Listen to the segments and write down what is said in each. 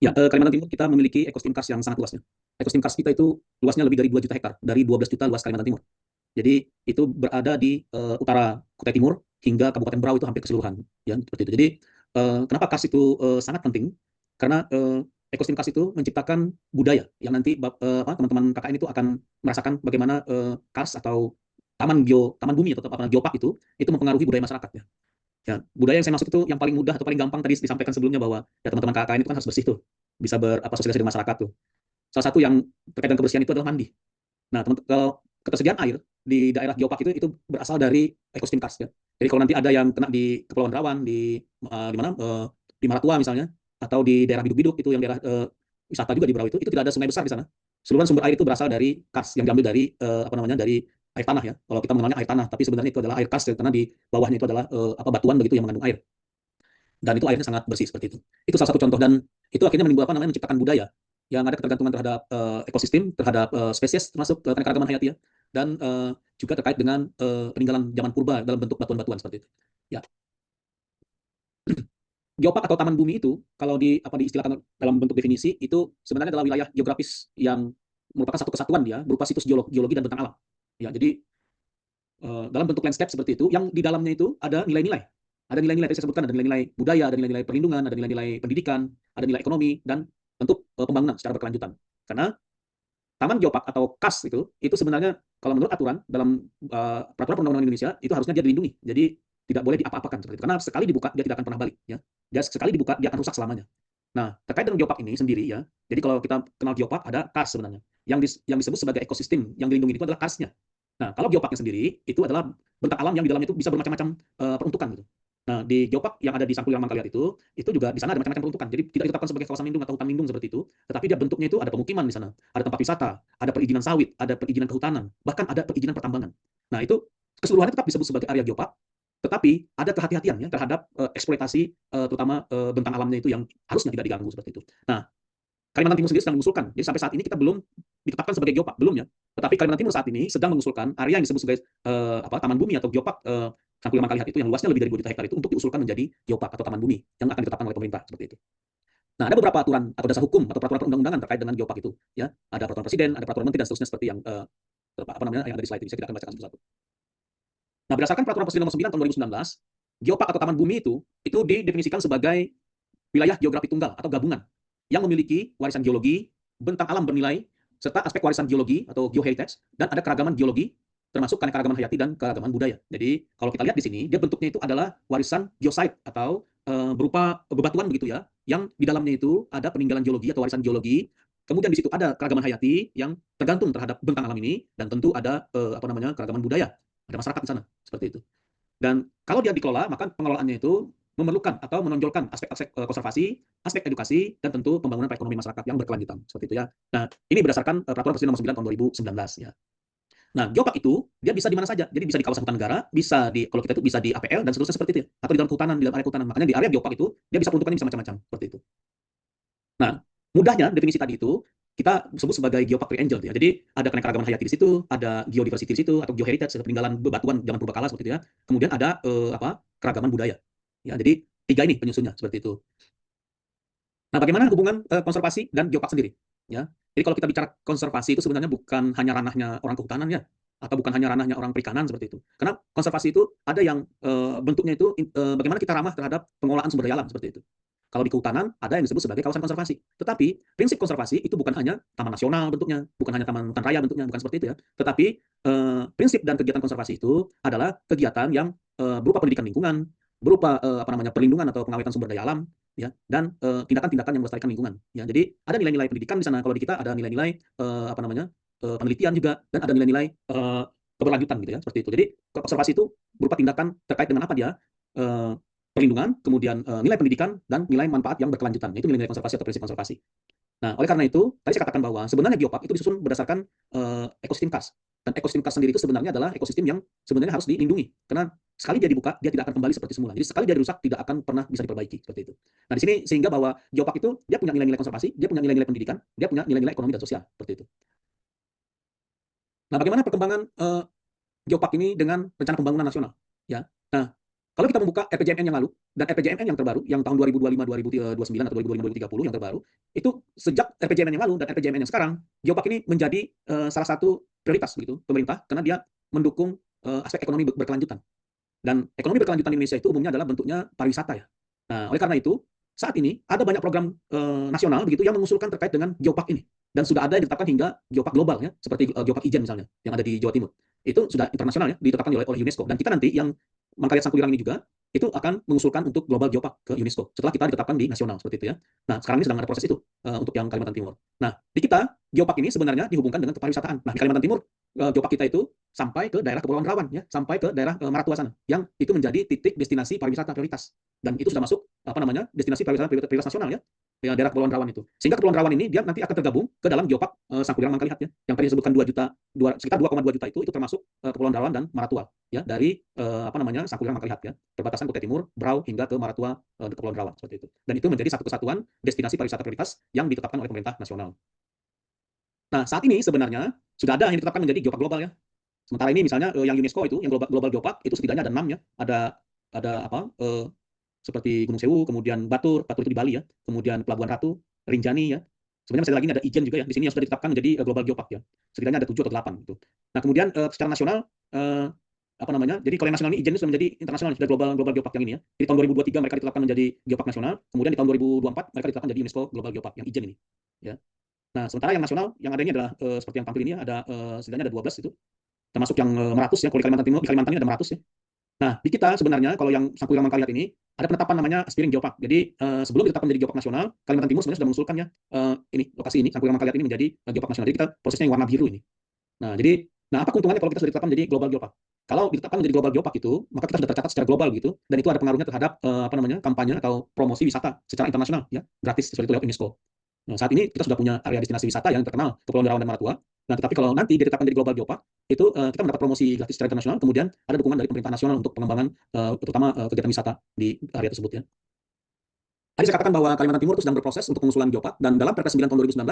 Ya, Kalimantan Timur kita memiliki ekosistem karst yang sangat luas ya. Ekosistem karst kita itu luasnya lebih dari 2 juta hektar, dari 12 juta luas Kalimantan Timur. Jadi itu berada di utara Kutai Timur hingga Kabupaten Berau itu hampir keseluruhan, ya seperti itu. Jadi kenapa karst itu sangat penting? Karena ekosistem karst itu menciptakan budaya yang nanti teman-teman KKN itu akan merasakan bagaimana karst atau taman bumi atau apa geopark itu mempengaruhi budaya masyarakat ya. Ya, budaya yang saya maksud itu yang paling mudah atau paling gampang tadi disampaikan sebelumnya bahwa ya teman-teman KKN itu kan harus bersih tuh, bisa sosialisasi dengan masyarakat tuh. Salah satu yang terkait dengan kebersihan itu adalah mandi. Nah, kalau ketersediaan air di daerah geopark itu berasal dari ekosistem karst ya. Jadi kalau nanti ada yang kena di Kepulauan Derawan, di mana di Maratua misalnya, atau di daerah Biduk-Biduk itu yang daerah wisata juga di Berau itu tidak ada sungai besar di sana. Seluruh sumber air itu berasal dari karst yang diambil dari dari air tanah ya. Kalau kita mengenalnya air tanah, tapi sebenarnya itu adalah air karst karena di bawahnya itu adalah batuan begitu yang mengandung air. Dan itu airnya sangat bersih seperti itu. Itu salah satu contoh dan itu akhirnya menimbulkan menciptakan budaya yang ada ketergantungan terhadap ekosistem, terhadap spesies termasuk keanekaragaman hayati ya. Dan juga terkait dengan peninggalan zaman purba dalam bentuk batuan-batuan seperti itu. Ya. Geopark atau taman bumi itu kalau diistilahkan dalam bentuk definisi itu sebenarnya adalah wilayah geografis yang merupakan satu kesatuan dia berupa situs geologi dan bentang alam. Ya, jadi dalam bentuk landscape seperti itu yang di dalamnya itu ada nilai-nilai. Ada nilai-nilai tadi saya sebutkan, ada nilai-nilai budaya, ada nilai-nilai perlindungan, ada nilai-nilai pendidikan, ada nilai ekonomi dan tentu pembangunan secara berkelanjutan. Karena Taman Geopark atau KAS itu sebenarnya kalau menurut aturan dalam peraturan perundang-undangan Indonesia itu harusnya dia dilindungi. Jadi tidak boleh diapa-apakan seperti itu. Karena sekali dibuka dia tidak akan pernah balik ya. Dia sekali dibuka dia akan rusak selamanya. Nah, terkait dengan geopark ini sendiri ya. Jadi kalau kita kenal geopark ada KAS sebenarnya. Yang disebut sebagai ekosistem yang dilindungi itu adalah KAS-nya. Nah, kalau geoparknya sendiri itu adalah bentang alam yang di dalamnya itu bisa bermacam-macam peruntukan gitu. Nah, di geopark yang ada di Sampul yang Mangkalihat itu juga di sana ada macam-macam peruntukan. Jadi tidak ditetapkan sebagai kawasan lindung atau hutan lindung seperti itu, tetapi dia bentuknya itu ada pemukiman di sana, ada tempat wisata, ada perizinan sawit, ada perizinan kehutanan, bahkan ada perizinan pertambangan. Nah, itu keseluruhannya tetap disebut sebagai area geopark, tetapi ada kehati-hatian ya terhadap eksploitasi terutama bentang alamnya itu yang harusnya tidak diganggu seperti itu. Nah, Kalimantan Timur sendiri sedang mengusulkan. Jadi sampai saat ini kita belum ditetapkan sebagai geopark, belum ya. Tetapi Kalimantan Timur saat ini sedang mengusulkan area yang disebut sebagai taman bumi atau geopark Cangkuliman Kalihat itu yang luasnya lebih dari 2 juta hektar itu untuk diusulkan menjadi geopark atau taman bumi yang akan ditetapkan oleh pemerintah seperti itu. Nah, ada beberapa aturan atau dasar hukum atau peraturan perundang-undangan terkait dengan geopark itu, ya. Ada peraturan presiden, ada peraturan menteri dan seterusnya seperti yang yang ada di slide ini. Saya tidak akan bacakan satu-satu. Nah, berdasarkan peraturan presiden nomor 9 tahun 2019, geopark atau taman bumi itu didefinisikan sebagai wilayah geografi tunggal atau gabungan yang memiliki warisan geologi, bentang alam bernilai, serta aspek warisan geologi atau geoheritage, dan ada keragaman geologi, termasuk keanekaragaman hayati dan keragaman budaya. Jadi, kalau kita lihat di sini, dia bentuknya itu adalah warisan geosite atau berupa bebatuan begitu ya, yang di dalamnya itu ada peninggalan geologi atau warisan geologi, kemudian di situ ada keragaman hayati yang tergantung terhadap bentang alam ini, dan tentu ada keragaman budaya, ada masyarakat di sana, seperti itu. Dan kalau dia dikelola, maka pengelolaannya itu memerlukan atau menonjolkan aspek-aspek konservasi, aspek edukasi, dan tentu pembangunan perekonomian masyarakat yang berkelanjutan. Seperti itu ya. Nah, ini berdasarkan peraturan presiden nomor 9 tahun 2019 ya. Nah, geopark itu dia bisa di mana saja. Jadi bisa di kawasan hutan negara, bisa di kalau kita itu bisa di APL dan seterusnya seperti itu ya. Atau di dalam kehutanan, di dalam area kehutanan. Makanya di area geopark itu dia bisa peruntukannya bisa macam-macam seperti itu. Nah, mudahnya definisi tadi itu kita sebut sebagai geopark tree angel ya. Jadi ada keanekaragaman hayati di situ, ada geodiversity di situ atau geoheritage peninggalan bebatuan zaman purbakala seperti itu ya. Kemudian ada keragaman budaya. Ya, jadi tiga ini penyusunnya seperti itu. Nah, bagaimana hubungan konservasi dan geopark sendiri? Ya, jadi kalau kita bicara konservasi itu sebenarnya bukan hanya ranahnya orang kehutanan ya, atau bukan hanya ranahnya orang perikanan seperti itu. Karena konservasi itu ada yang bentuknya itu bagaimana kita ramah terhadap pengelolaan sumber daya alam seperti itu. Kalau di kehutanan ada yang disebut sebagai kawasan konservasi. Tetapi prinsip konservasi itu bukan hanya taman nasional bentuknya, bukan hanya taman hutan raya bentuknya, bukan seperti itu ya. Tetapi prinsip dan kegiatan konservasi itu adalah kegiatan yang berupa pendidikan lingkungan, berupa perlindungan atau pengawetan sumber daya alam, ya, dan tindakan-tindakan yang melestarikan lingkungan. Ya, jadi ada nilai-nilai pendidikan di sana. Kalau di kita ada nilai-nilai penelitian juga dan ada nilai-nilai keberlanjutan gitu ya, seperti itu. Jadi konservasi itu berupa tindakan terkait dengan apa dia perlindungan, kemudian nilai pendidikan dan nilai manfaat yang berkelanjutan. Itu nilai-nilai konservasi atau prinsip konservasi. Nah, oleh karena itu, tadi saya katakan bahwa sebenarnya geopark itu disusun berdasarkan ekosistem karst. Dan ekosistem karst sendiri itu sebenarnya adalah ekosistem yang sebenarnya harus dilindungi. Karena sekali dia dibuka, dia tidak akan kembali seperti semula. Jadi sekali dia dirusak, tidak akan pernah bisa diperbaiki seperti itu. Nah, di sini sehingga bahwa geopark itu dia punya nilai-nilai konservasi, dia punya nilai-nilai pendidikan, dia punya nilai-nilai ekonomi dan sosial seperti itu. Nah, bagaimana perkembangan geopark ini dengan rencana pembangunan nasional? Ya. Nah, kalau kita membuka RPJMN yang lalu dan RPJMN yang terbaru, yang tahun 2025, 2029 atau 2025, 2030 yang terbaru, itu sejak RPJMN yang lalu dan RPJMN yang sekarang, Geopark ini menjadi salah satu prioritas begitu pemerintah karena dia mendukung aspek ekonomi berkelanjutan. Dan ekonomi berkelanjutan di Indonesia itu umumnya adalah bentuknya pariwisata ya. Nah, oleh karena itu saat ini ada banyak program nasional begitu yang mengusulkan terkait dengan Geopark ini dan sudah ada yang ditetapkan hingga Geopark global ya, seperti Geopark Ijen misalnya yang ada di Jawa Timur. Itu sudah internasional ya, ditetapkan oleh UNESCO dan kita nanti yang Mangkalihat Sangkulirang ini juga itu akan mengusulkan untuk global Geopark ke UNESCO setelah kita ditetapkan di nasional seperti itu ya. Nah, sekarang ini sedang ada proses itu untuk yang Kalimantan Timur. Nah, di kita Geopark ini sebenarnya dihubungkan dengan kepariwisataan. Nah, di Kalimantan Timur Geopark kita itu sampai ke daerah Kepulauan Rawan ya, sampai ke daerah Maratua sana yang itu menjadi titik destinasi pariwisata prioritas. Dan itu sudah masuk destinasi pariwisata prioritas nasional ya. Ya, daerah Kepulauan Rawan itu. Sehingga Kepulauan Rawan ini dia nanti akan tergabung ke dalam Geopark Sangkulirang Mangkalihat ya. Yang tadi disebutkan 2 juta, sekitar 2,2 juta itu termasuk Kepulauan Rawan dan Maratua ya, dari Sangkulirang Mangkalihat ya. Perbatasan Kutai Timur, Brau hingga ke Maratua Kepulauan Rawan seperti itu. Dan itu menjadi satu kesatuan destinasi pariwisata prioritas yang ditetapkan oleh pemerintah nasional. Nah, saat ini sebenarnya sudah ada yang ditetapkan menjadi Geopark global ya. Sementara ini misalnya yang UNESCO itu, yang global Geopark itu setidaknya ada 6 ya. Ada seperti Gunung Sewu, kemudian Batur itu di Bali ya, kemudian Pelabuhan Ratu, Rinjani ya. Sebenarnya masih lagi ada Ijen juga ya. Di sini yang sudah ditetapkan menjadi global Geopark ya. Setidaknya ada 7 atau 8 gitu. Nah, kemudian secara nasional jadi kalau yang nasional ini Ijen sudah menjadi internasional, sudah global Geopark yang ini ya. Di tahun 2023 mereka ditetapkan menjadi Geopark nasional, kemudian di tahun 2024 mereka ditetapkan menjadi UNESCO Global Geopark yang Ijen ini ya. Nah, sementara yang nasional yang ada ini adalah seperti yang tampil ini ya, ada setidaknya ada 12 itu. Termasuk yang Meratus ya, kalau di Kalimantan Timur, di Kalimantan ini ada Meratus ya. Nah, di kita sebenarnya kalau yang Sangkulirang Mangkalihat ini ada penetapan namanya Aspiring Geopark. Jadi sebelum ditetapkan menjadi Geopark nasional, Kalimantan Timur sebenarnya sudah mengusulkan ya ini lokasi ini Sangkulirang Mangkalihat ini menjadi Geopark nasional. Jadi kita prosesnya yang warna biru ini. Nah, apa keuntungannya kalau kita sudah ditetapkan menjadi Global Geopark? Kalau ditetapkan menjadi Global Geopark itu, maka kita sudah tercatat secara global gitu, dan itu ada pengaruhnya terhadap kampanye atau promosi wisata secara internasional ya, gratis seperti itu lewat UNESCO. Nah, saat ini kita sudah punya area destinasi wisata yang terkenal, Kepulauan Rawan dan Maratua. Nah, tetapi kalau nanti ditetapkan jadi Global Geopark, itu kita mendapat promosi gratis secara internasional, kemudian ada dukungan dari pemerintah nasional untuk pengembangan terutama kegiatan wisata di area tersebut ya. Tadi saya katakan bahwa Kalimantan Timur itu sedang berproses untuk pengusulan Geopark, dan dalam Perpres 9 tahun 2019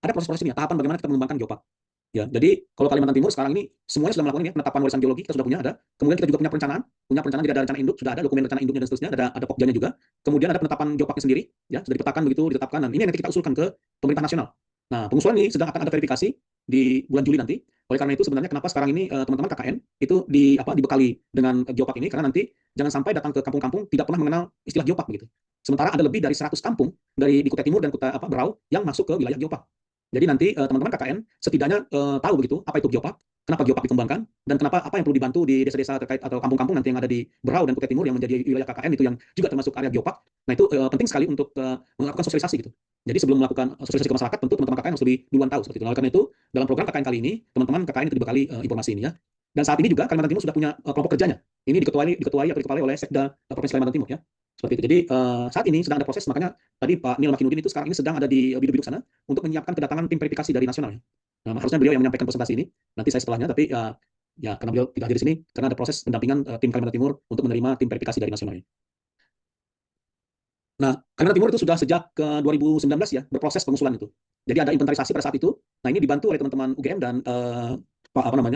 ada proses-proses ini ya, tahapan bagaimana kita mengembangkan Geopark. Ya, jadi kalau Kalimantan Timur sekarang ini semuanya sudah melakukan ya, penetapan warisan geologi kita sudah punya ada. Kemudian kita juga punya perencanaan, jadi ada rencana induk, sudah ada dokumen rencana induknya dan seterusnya, ada pokjanya juga. Kemudian ada penetapan Geoparknya sendiri, ya sudah dipetakan begitu, ditetapkan. Dan ini yang nanti kita usulkan ke pemerintah nasional. Nah, pengusulan ini sedang akan ada verifikasi di bulan Juli nanti. Oleh karena itu sebenarnya kenapa sekarang ini teman-teman KKN itu dibekali dengan Geopark ini, karena nanti jangan sampai datang ke kampung-kampung tidak pernah mengenal istilah Geopark begitu. Sementara ada lebih dari 100 kampung di Kutai Timur dan Berau yang masuk ke wilayah Geopark. Jadi nanti teman-teman KKN setidaknya tahu begitu apa itu Geopark, kenapa Geopark dikembangkan, dan kenapa apa yang perlu dibantu di desa-desa terkait atau kampung-kampung nanti yang ada di Berau dan Kutai Timur yang menjadi wilayah KKN itu yang juga termasuk area Geopark. Nah, itu penting sekali untuk melakukan sosialisasi gitu. Jadi sebelum melakukan sosialisasi ke masyarakat, tentu teman-teman KKN harus lebih duluan tahu seperti itu. Oleh karena itu, dalam program KKN kali ini, teman-teman KKN itu dibekali informasi ini ya. Dan saat ini juga Kalimantan Timur sudah punya kelompok kerjanya. Ini diketuai atau dikepalai oleh Sekda Provinsi Kalimantan Timur ya. Seperti itu. Jadi saat ini sedang ada proses, makanya tadi Pak Nil Makinudin itu sekarang ini sedang ada di biduk-biduk sana untuk menyiapkan kedatangan tim verifikasi dari nasional ya. Nah, harusnya beliau yang menyampaikan presentasi ini, nanti saya setelahnya, tapi ya karena beliau tidak hadir di sini, karena ada proses pendampingan tim Kalimantan Timur untuk menerima tim verifikasi dari nasional. Nah, Kalimantan Timur itu sudah sejak 2019 ya berproses pengusulan itu. Jadi ada inventarisasi pada saat itu. Nah, ini dibantu oleh teman-teman UGM dan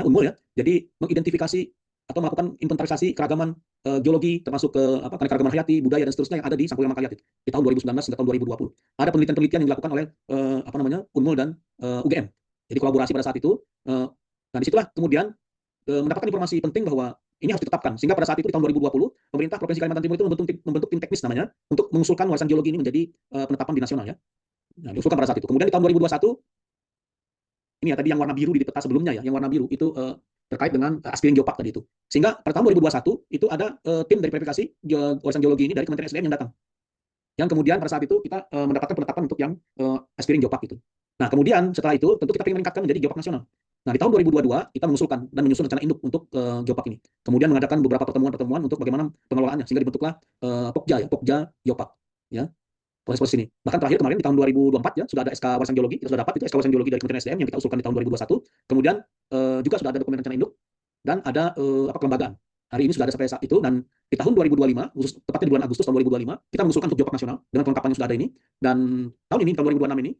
Unmul ya. Jadi mengidentifikasi atau melakukan inventarisasi keragaman geologi termasuk keragaman hayati, budaya dan seterusnya yang ada di Sangkulirang Mangkalihat di tahun 2019 hingga tahun 2020. Ada penelitian-penelitian yang dilakukan oleh Unmul dan UGM. Jadi kolaborasi pada saat itu. Nah, disitulah kemudian mendapatkan informasi penting bahwa ini harus ditetapkan. Sehingga pada saat itu di tahun 2020, pemerintah Provinsi Kalimantan Timur itu membentuk tim teknis namanya untuk mengusulkan warisan geologi ini menjadi penetapan di nasional ya. Nah, diusulkan pada saat itu. Kemudian di tahun 2021 ini ya tadi yang warna biru di peta sebelumnya ya, yang warna biru itu terkait dengan Aspiring Geopark tadi itu. Sehingga pada tahun 2021 itu ada tim dari verifikasi warisan geologi ini dari Kementerian SDM yang datang. Yang kemudian pada saat itu kita mendapatkan penetapan untuk yang Aspiring Geopark itu. Nah, kemudian setelah itu tentu kita ingin meningkatkan menjadi Geopark nasional. Nah, di tahun 2022 kita mengusulkan dan menyusun rencana induk untuk Geopark ini. Kemudian mengadakan beberapa pertemuan-pertemuan untuk bagaimana pengelolaannya sehingga dibentuklah Pokja Geopark ya. Proses ini. Bahkan terakhir kemarin di tahun 2024 ya sudah ada SK warisan geologi, kita sudah dapat itu SK warisan geologi dari Kementerian SDM yang kita usulkan di tahun 2021. Kemudian juga sudah ada dokumen rencana induk dan ada kelembagaan. Hari ini sudah ada sampai saat itu, dan di tahun 2025, tepatnya di bulan Agustus tahun 2025, kita mengusulkan untuk Geopark nasional dengan kelengkapan yang sudah ada ini. Dan tahun ini tahun 2026 ini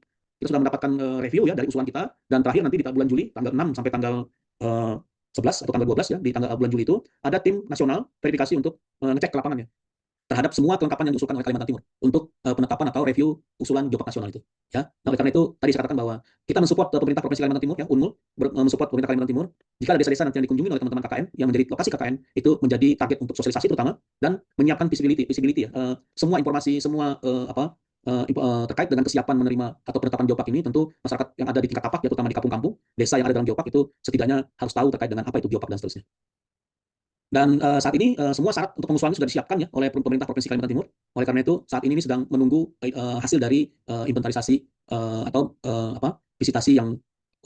kita sudah mendapatkan review ya dari usulan kita, dan terakhir nanti di bulan Juli tanggal 6 sampai tanggal 11 atau tanggal 12 ya, di bulan Juli itu ada tim nasional verifikasi untuk ngecek ke lapangannya. terhadap semua kelengkapan yang diusulkan oleh Kalimantan Timur untuk penetapan atau review usulan geopark nasional itu. Ya, nah, oleh karena itu tadi saya katakan bahwa kita mensupport pemerintah Provinsi Kalimantan Timur, ya UNMUL mensupport pemerintah Kalimantan Timur. Jika ada desa-desa nanti yang dikunjungi oleh teman-teman KKN yang menjadi lokasi KKN itu menjadi target untuk sosialisasi terutama dan menyiapkan visibility ya, semua informasi, semua terkait dengan kesiapan menerima atau penetapan geopark ini. Tentu masyarakat yang ada di tingkat tapak ya, terutama di kampung-kampung desa yang ada dalam geopark itu setidaknya harus tahu terkait dengan apa itu geopark dan seterusnya. Dan saat ini semua syarat untuk pengusulan sudah disiapkan ya oleh pemerintah Provinsi Kalimantan Timur. Oleh karena itu saat ini sedang menunggu hasil dari inventarisasi atau visitasi yang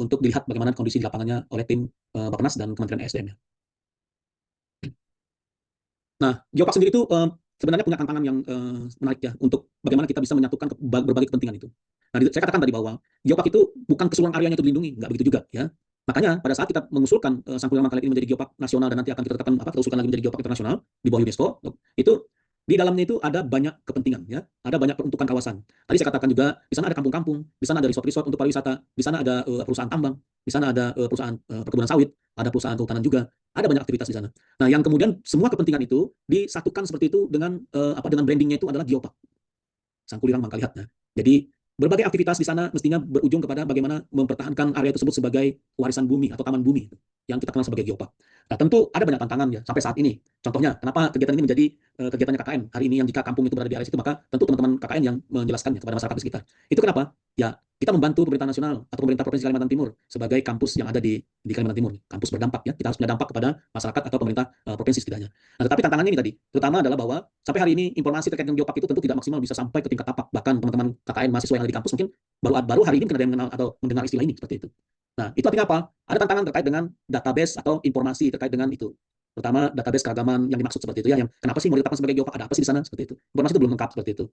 untuk dilihat bagaimana kondisi di lapangannya oleh tim Bappenas dan Kementerian ESDM. Nah, geopark sendiri itu sebenarnya punya tantangan yang menarik ya untuk bagaimana kita bisa menyatukan berbagai kepentingan itu. Nah, saya katakan tadi bahwa geopark itu bukan keseluruhan areanya itu dilindungi, nggak begitu juga ya. Makanya pada saat kita mengusulkan Sangkuriang Mangkalait ini menjadi geopark nasional dan nanti akan kita tetapkan kita usulkan lagi menjadi geopark internasional di bawah UNESCO, itu di dalamnya itu ada banyak kepentingan ya, ada banyak peruntukan kawasan. Tadi saya katakan juga di sana ada kampung-kampung, di sana ada resort-resort untuk pariwisata, di sana ada perusahaan tambang, di sana ada perusahaan perkebunan sawit, ada perusahaan kehutanan juga, ada banyak aktivitas di sana. Nah, yang kemudian semua kepentingan itu disatukan seperti itu dengan dengan brandingnya itu adalah geopark Sangkulirang Mangkalihat. Nah, jadi berbagai aktivitas di sana mestinya berujung kepada bagaimana mempertahankan area tersebut sebagai warisan bumi atau taman bumi yang kita kenal sebagai geopark. Nah, tentu ada banyak tantangan ya sampai saat ini. Contohnya, kenapa kegiatan ini menjadi kegiatannya KKN hari ini, yang jika kampung itu berada di area situ, maka tentu teman-teman KKN yang menjelaskannya kepada masyarakat di sekitar. Itu kenapa? Ya, kita membantu pemerintah nasional atau pemerintah Provinsi Kalimantan Timur sebagai kampus yang ada di Kalimantan Timur, kampus berdampak ya. Kita harus punya dampak kepada masyarakat atau pemerintah provinsi setidaknya. Nah, tetapi tantangannya ini tadi, terutama adalah bahwa sampai hari ini informasi terkait dengan geopark itu tentu tidak maksimal bisa sampai ke tingkat tapak. Bahkan teman-teman KKN mahasiswa yang ada di kampus mungkin baru hari ini mungkin ada yang mengenal atau mendengar istilah ini seperti itu. Nah, itu artinya apa? Ada tantangan terkait dengan database atau informasi terkait dengan itu. Terutama database keragaman yang dimaksud seperti itu ya, yang kenapa sih mau ditetapkan sebagai geopark, ada apa sih di sana seperti itu. Informasi itu belum lengkap seperti itu.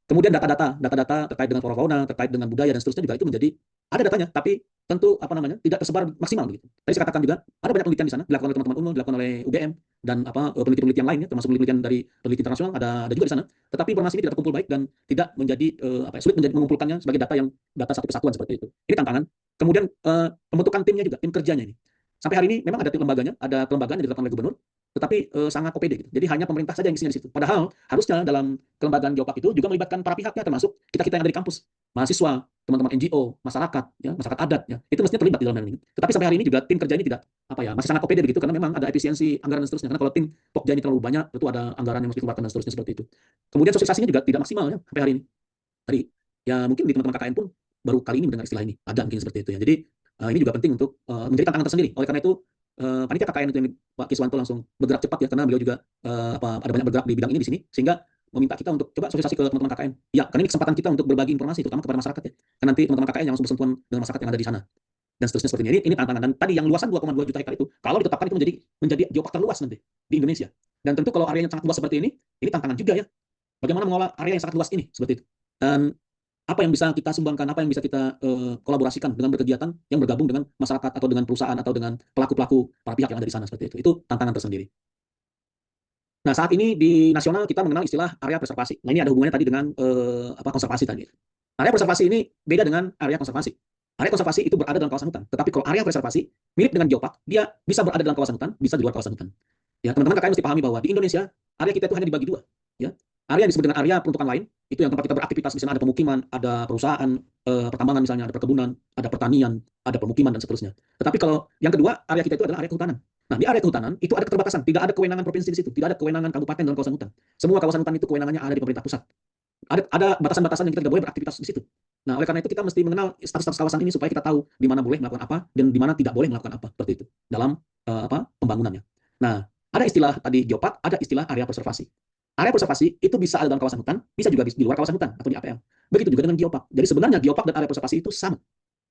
Kemudian data-data terkait dengan flora fauna, terkait dengan budaya dan seterusnya juga itu menjadi ada datanya, tapi tentu tidak tersebar maksimal begitu. Tadi saya katakan juga ada banyak penelitian di sana dilakukan oleh teman-teman UNMUL, dilakukan oleh UGM dan peneliti-peneliti yang lain ya, termasuk penelitian dari peneliti internasional ada juga di sana. Tetapi informasi ini tidak terkumpul baik dan tidak menjadi sulit mengumpulkannya sebagai data satu kesatuan seperti itu. Ini tantangan. Kemudian pembentukan timnya juga, tim kerjanya ini. Sampai hari ini memang ada tim lembaganya, ada kelembagaan yang ditetapkan oleh gubernur, tetapi sangat OPD gitu. Jadi hanya pemerintah saja yang isinya di situ. Padahal harusnya dalam kelembagaan geopark itu juga melibatkan para pihaknya, termasuk kita-kita yang ada di kampus, mahasiswa, teman-teman NGO, masyarakat, ya, masyarakat adat, ya, itu mestinya terlibat di dalam hal ini. Tetapi sampai hari ini juga tim kerja ini tidak masih sangat OPD begitu, karena memang ada efisiensi anggaran dan seterusnya. Karena kalau tim pokja ini terlalu banyak, itu ada anggaran yang mesti dikeluarkan dan seterusnya seperti itu. Kemudian sosialisasinya juga tidak maksimal ya sampai hari ini. Tadi ya mungkin di teman-teman KKN pun baru kali ini mendengar istilah ini, ada mungkin seperti itu ya. Jadi ini juga penting untuk menjadi tantangan tersendiri. Oleh karena itu panitia KKN itu yang Pak Kiswanto langsung bergerak cepat ya, karena beliau juga ada banyak bergerak di bidang ini di sini, sehingga meminta kita untuk coba sosialisasi ke teman-teman KKN. Ya, karena ini kesempatan kita untuk berbagi informasi terutama kepada masyarakat ya. Karena nanti teman-teman KKN yang langsung bersentuhan dengan masyarakat yang ada di sana dan seterusnya seperti ini. Ini tantangan. Dan tadi yang luasan 2,2 juta hektar itu kalau ditetapkan itu menjadi geopark terluas nanti di Indonesia. Dan tentu kalau area yang sangat luas seperti ini tantangan juga ya. Bagaimana mengelola area yang sangat luas ini seperti itu. Dan apa yang bisa kita sumbangkan, apa yang bisa kita kolaborasikan dengan berkegiatan yang bergabung dengan masyarakat atau dengan perusahaan atau dengan pelaku-pelaku para pihak yang ada di sana seperti itu. Itu tantangan tersendiri. Nah, saat ini di nasional kita mengenal istilah area preservasi. Nah, ini ada hubungannya tadi dengan konservasi tadi. Area preservasi ini beda dengan area konservasi. Area konservasi itu berada dalam kawasan hutan. Tetapi kalau area preservasi mirip dengan geopark, dia bisa berada dalam kawasan hutan, bisa di luar kawasan hutan. Ya, teman-teman KKN mesti pahami bahwa di Indonesia area kita itu hanya dibagi dua. Ya, area yang disebut dengan area peruntukan lain itu yang tempat kita beraktivitas, misalnya ada pemukiman, ada perusahaan pertambangan, misalnya ada perkebunan, ada pertanian, ada pemukiman dan seterusnya. Tetapi kalau yang kedua, area kita itu adalah area kehutanan. Nah, di area kehutanan itu ada keterbatasan, tidak ada kewenangan provinsi di situ, tidak ada kewenangan kabupaten dalam kawasan hutan. Semua kawasan hutan itu kewenangannya ada di pemerintah pusat. Ada batasan-batasan yang kita tidak boleh beraktivitas di situ. Nah, oleh karena itu kita mesti mengenal status-status kawasan ini supaya kita tahu di mana boleh melakukan apa dan di mana tidak boleh melakukan apa seperti itu dalam pembangunannya. Nah, ada istilah tadi geopark, ada istilah area preservasi. Area preservasi itu bisa ada dalam kawasan hutan, bisa juga di luar kawasan hutan atau di APL. Begitu juga dengan geopark. Jadi sebenarnya geopark dan area preservasi itu sama.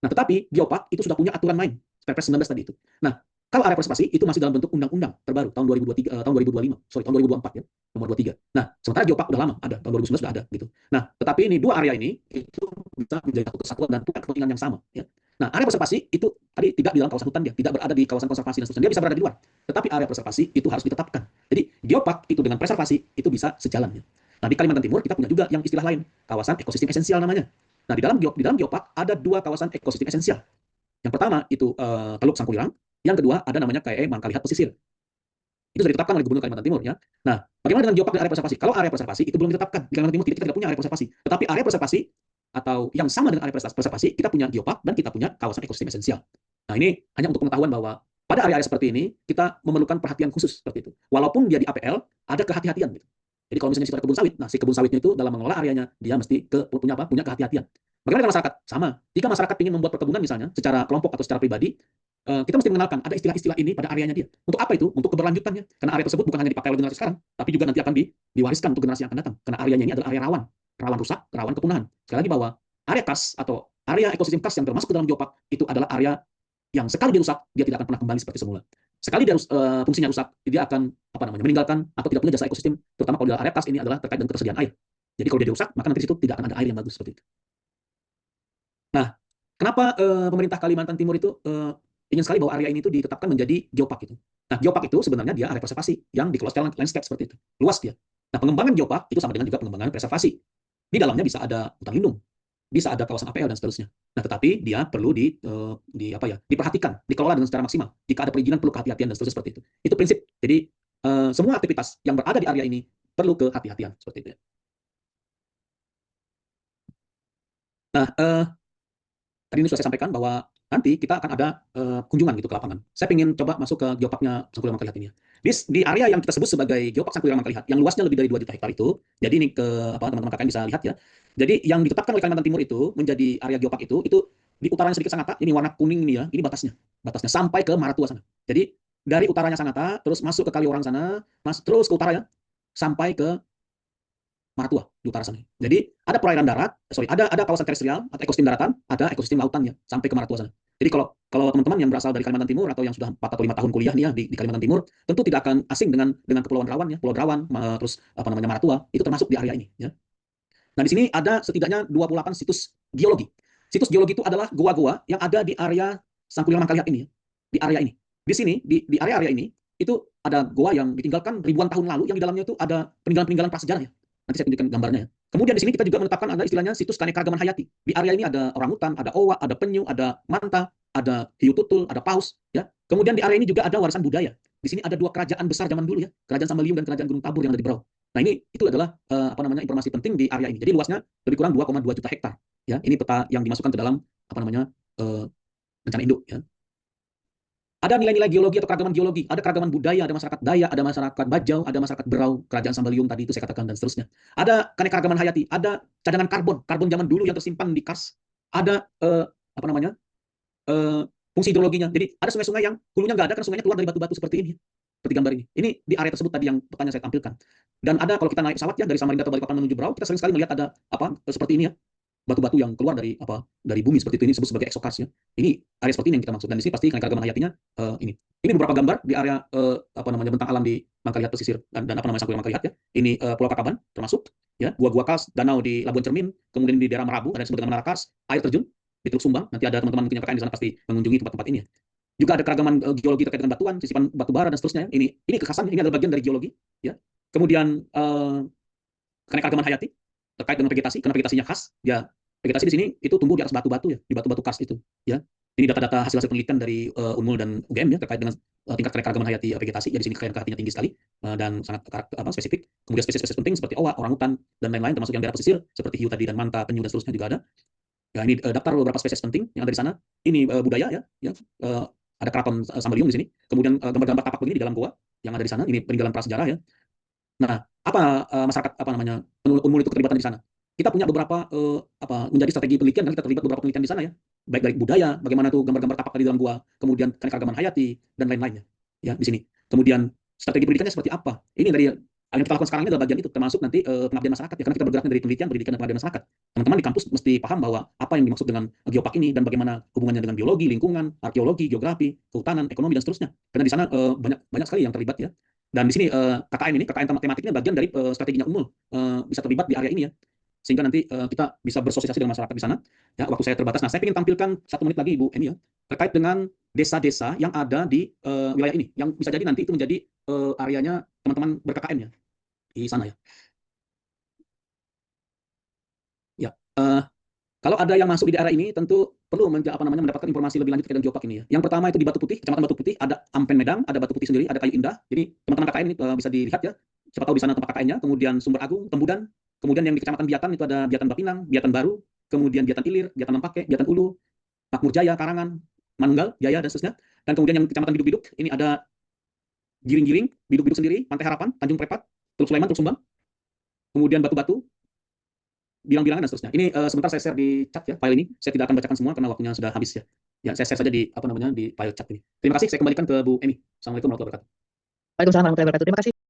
Nah, tetapi geopark itu sudah punya aturan main, Perpres 19 tadi itu. Nah, kalau area preservasi itu masih dalam bentuk undang-undang terbaru tahun 2023, tahun 2025, tahun 2024 ya, nomor 23. Nah, sementara geopark udah lama, ada tahun 2019 sudah ada gitu. Nah, tetapi ini dua area ini itu bisa menjadi satu kesatuan dan punya kepentingan yang sama ya. Nah, area preservasi itu tadi tidak di dalam kawasan hutan, dia tidak berada di kawasan konservasi dan seterusnya. Dia bisa berada di luar. Tetapi area preservasi itu harus ditetapkan. Jadi geopark itu dengan preservasi itu bisa sejalan ya. Nah, di Kalimantan Timur kita punya juga yang istilah lain, kawasan ekosistem esensial namanya. Nah, di dalam geopark ada dua kawasan ekosistem esensial. Yang pertama itu Teluk Sangkulirang, yang kedua ada namanya KAE Mangkalihat Pesisir. Itu sudah ditetapkan oleh Gubernur Kalimantan Timur ya. Nah, bagaimana dengan geopark dan area preservasi? Kalau area preservasi itu belum ditetapkan di Kalimantan Timur, kita tidak punya area preservasi. Tetapi area preservasi atau yang sama dengan area preservasi, kita punya geopark dan kita punya kawasan ekosistem esensial. Nah, ini hanya untuk pengetahuan bahwa pada area-area seperti ini kita memerlukan perhatian khusus seperti itu. Walaupun dia di APL, ada kehati-hatian gitu. Jadi kalau misalnya di situ ada kebun sawit, nah si kebun sawitnya itu dalam mengelola areanya dia mesti punya apa? Punya kehati-hatian. Bagaimana dengan masyarakat? Sama. Jika masyarakat ingin membuat perkebunan misalnya secara kelompok atau secara pribadi, kita mesti mengenalkan ada istilah-istilah ini pada areanya dia. Untuk apa itu? Untuk keberlanjutannya. Karena area tersebut bukan hanya dipakai oleh generasi sekarang, tapi juga nanti akan diwariskan untuk generasi yang akan datang. Karena areanya ini adalah area rawan, rawan rusak, rawan kepunahan. Sekali lagi bahwa area kas atau area ekosistem kas yang termasuk ke dalam geopark itu adalah area yang sekali dirusak dia tidak akan pernah kembali seperti semula. Sekali dia fungsinya rusak, dia akan meninggalkan atau tidak punya jasa ekosistem, terutama kalau di area kas ini adalah terkait dengan ketersediaan air. Jadi kalau dia dirusak, maka nanti di situ tidak akan ada air yang bagus seperti itu. Nah, kenapa pemerintah Kalimantan Timur itu ingin sekali bahwa area ini itu ditetapkan menjadi geopark itu. Nah, geopark itu sebenarnya dia area preservasi yang dikelola secara landscape seperti itu. Luas dia. Nah, pengembangan geopark itu sama dengan juga pengembangan preservasi. Di dalamnya bisa ada hutan lindung, bisa ada kawasan APL dan seterusnya. Nah, tetapi dia perlu diperhatikan, dikelola dengan secara maksimal. Jika ada perizinan perlu kehati-hatian dan seterusnya seperti itu. Itu prinsip. Jadi semua aktivitas yang berada di area ini perlu kehati-hatian seperti itu. Nah, tadi ini sudah saya sampaikan bahwa nanti kita akan ada kunjungan gitu ke lapangan. Saya ingin coba masuk ke geoparknya Sangkuriang Mangkalihat ini. Di area yang kita sebut sebagai geopark Sangkuriang Mangkalihat, yang luasnya lebih dari 2 juta hektar itu, jadi ini teman-teman KKN bisa lihat ya. Jadi yang ditetapkan oleh Kalimantan Timur itu menjadi area geopark itu di utaranya sedikit Sangatta, ini warna kuning ini ya, ini batasnya sampai ke Maratua sana. Jadi dari utaranya Sangatta, terus masuk ke Kaliorang sana, terus ke utara ya, sampai ke Maratua di utara sana. Jadi ada perairan darat, ada kawasan terestrial atau ekosistem daratan, ada ekosistem lautannya sampai ke Maratua sana. Jadi kalau teman-teman yang berasal dari Kalimantan Timur atau yang sudah 4 atau 5 tahun kuliah nih ya di Kalimantan Timur, tentu tidak akan asing dengan kepulauan Rawan ya, Pulau Rawan, terus Maratua, itu termasuk di area ini ya. Nah, di sini ada setidaknya 28 situs geologi. Situs geologi itu adalah goa-goa yang ada di area Sangkuriang Mangkalihat ini ya. Di area ini. Di sini di area ini itu ada goa yang ditinggalkan ribuan tahun lalu yang di dalamnya itu ada peninggalan-peninggalan prasejarah ya. Nanti saya tunjukkan gambarnya ya. Kemudian di sini kita juga menetapkan ada istilahnya situs keanekaragaman hayati. Di area ini ada orangutan, ada owa, ada penyu, ada manta, ada hiu tutul, ada paus ya. Kemudian di area ini juga ada warisan budaya. Di sini ada 2 kerajaan besar zaman dulu ya, Kerajaan Sambaliung dan Kerajaan Gunung Tabur yang ada di Berau. Nah, itu adalah informasi penting di area ini. Jadi luasnya lebih kurang 2,2 juta hektar ya. Ini peta yang dimasukkan ke dalam rencana induk ya. Ada nilai-nilai geologi atau keragaman geologi, ada keragaman budaya, ada masyarakat Dayak, ada masyarakat Bajau, ada masyarakat Berau, Kerajaan Sambaliung tadi itu saya katakan dan seterusnya. Ada keanekaragaman hayati, ada cadangan karbon zaman dulu yang tersimpan di kars. Ada fungsi hidrologinya. Jadi ada sungai-sungai yang hulunya nggak ada karena sungainya keluar dari batu-batu seperti ini. Seperti gambar ini. Ini di area tersebut tadi yang petanya saya tampilkan. Dan ada kalau kita naik pesawat ya dari Samarinda atau Balikpapan menuju Berau, kita sering sekali melihat ada seperti ini ya. Batu-batu yang keluar dari bumi seperti itu, ini disebut sebagai exokars ya. Ini area seperti ini yang kita maksud, dan di sini pasti keanekaragaman hayatinya ini. Ini beberapa gambar di area bentang alam di Mangkalihat pesisir dan Sangkuriang Mangkalihat ya. Ini Pulau Kakaban termasuk ya, gua-gua kars, danau di Labuan Cermin, kemudian di daerah Merabu ada yang disebut dengan Menara Kars, air terjun di Teluk Sumbang. Nanti ada teman-teman punya PKN di sana pasti mengunjungi tempat-tempat ini ya. Juga ada keragaman geologi terkait dengan batuan, sisipan batu bara dan seterusnya. Ini kekhasan, ini adalah bagian dari geologi ya. Kemudian keanekaragaman hayati terkait dengan vegetasi, karena vegetasinya khas ya. Vegetasi di sini itu tumbuh di atas batu-batu ya, di batu-batu kars itu ya. Ini data-data hasil penelitian dari Unmul dan UGM ya terkait dengan tingkat keanekaragaman hayati vegetasi. Jadi di sini keanekaragaman tinggi sekali dan sangat spesifik. Kemudian spesies-spesies penting seperti owa, orangutan dan lain-lain termasuk yang daerah pesisir seperti hiu tadi dan manta, penyu dan seterusnya juga ada. Ya, ini daftar beberapa spesies penting yang ada di sana. Ini budaya ya, ada keraton Sambaliung di sini. Kemudian gambar-gambar tapak begini di dalam goa yang ada di sana. Ini peninggalan prasejarah ya. Nah, masyarakat Unmul itu keterlibatan di sana? Kita punya beberapa menjadi strategi penelitian dan kita terlibat beberapa penelitian di sana ya. Baik dari budaya, bagaimana tuh gambar-gambar tapak di dalam gua, kemudian keanekaragaman hayati dan lain-lainnya. Ya, di sini. Kemudian strategi pendidikannya seperti apa? Ini dari yang kita lakukan sekarang ini adalah bagian itu, termasuk nanti pengabdian masyarakat ya, karena kita bergeraknya dari penelitian dan pengabdian masyarakat. Teman-teman di kampus mesti paham bahwa apa yang dimaksud dengan geopark ini dan bagaimana hubungannya dengan biologi, lingkungan, arkeologi, geografi, kehutanan, ekonomi dan seterusnya. Karena di sana banyak sekali yang terlibat ya. Dan di sini KKN tematik ini bagian dari strateginya Unmul bisa terlibat di area ini ya. Sehingga nanti kita bisa bersosialisasi dengan masyarakat di sana. Ya, waktu saya terbatas. Nah, saya ingin tampilkan 1 menit lagi Ibu Eni ya, terkait dengan desa-desa yang ada di wilayah ini, yang bisa jadi nanti itu menjadi areanya teman-teman ber-KKN ya di sana ya. Ya, kalau ada yang masuk di daerah ini, tentu perlu mendapatkan informasi lebih lanjut tentang geopark ini ya. Yang pertama itu di Batu Putih, Kecamatan Batu Putih, ada Ampen Medang, ada Batu Putih sendiri, ada Kayu Indah. Jadi teman-teman KKN ini bisa dilihat ya. Siapa tahu di sana tempat KKN-nya. Kemudian Sumber Agung, Tembudan. Kemudian yang di Kecamatan Biatan itu ada Biatan Bapinang, Biatan Baru, kemudian Biatan Ilir, Biatan Lempake, Biatan Ulu, Makmur Jaya, Karangan, Manunggal, Jaya, dan seterusnya. Dan kemudian yang Kecamatan Biduk-Biduk, ini ada Giring-Giring, Biduk-Biduk sendiri, Pantai Harapan, Tanjung Prepat, Teluk Sulaiman, Teluk Sumbang, kemudian Batu-Batu, bilang-bilangan dan seterusnya. Ini sebentar saya share di chat ya, file ini. Saya tidak akan bacakan semua karena waktunya sudah habis ya. Ya, saya share saja di di file chat ini. Terima kasih, saya kembalikan ke Bu Emi. Assalamualaikum warahmatullahi wabarakatuh. Waalaikumsalam warahmatullahi wabarakatuh. Terima kasih.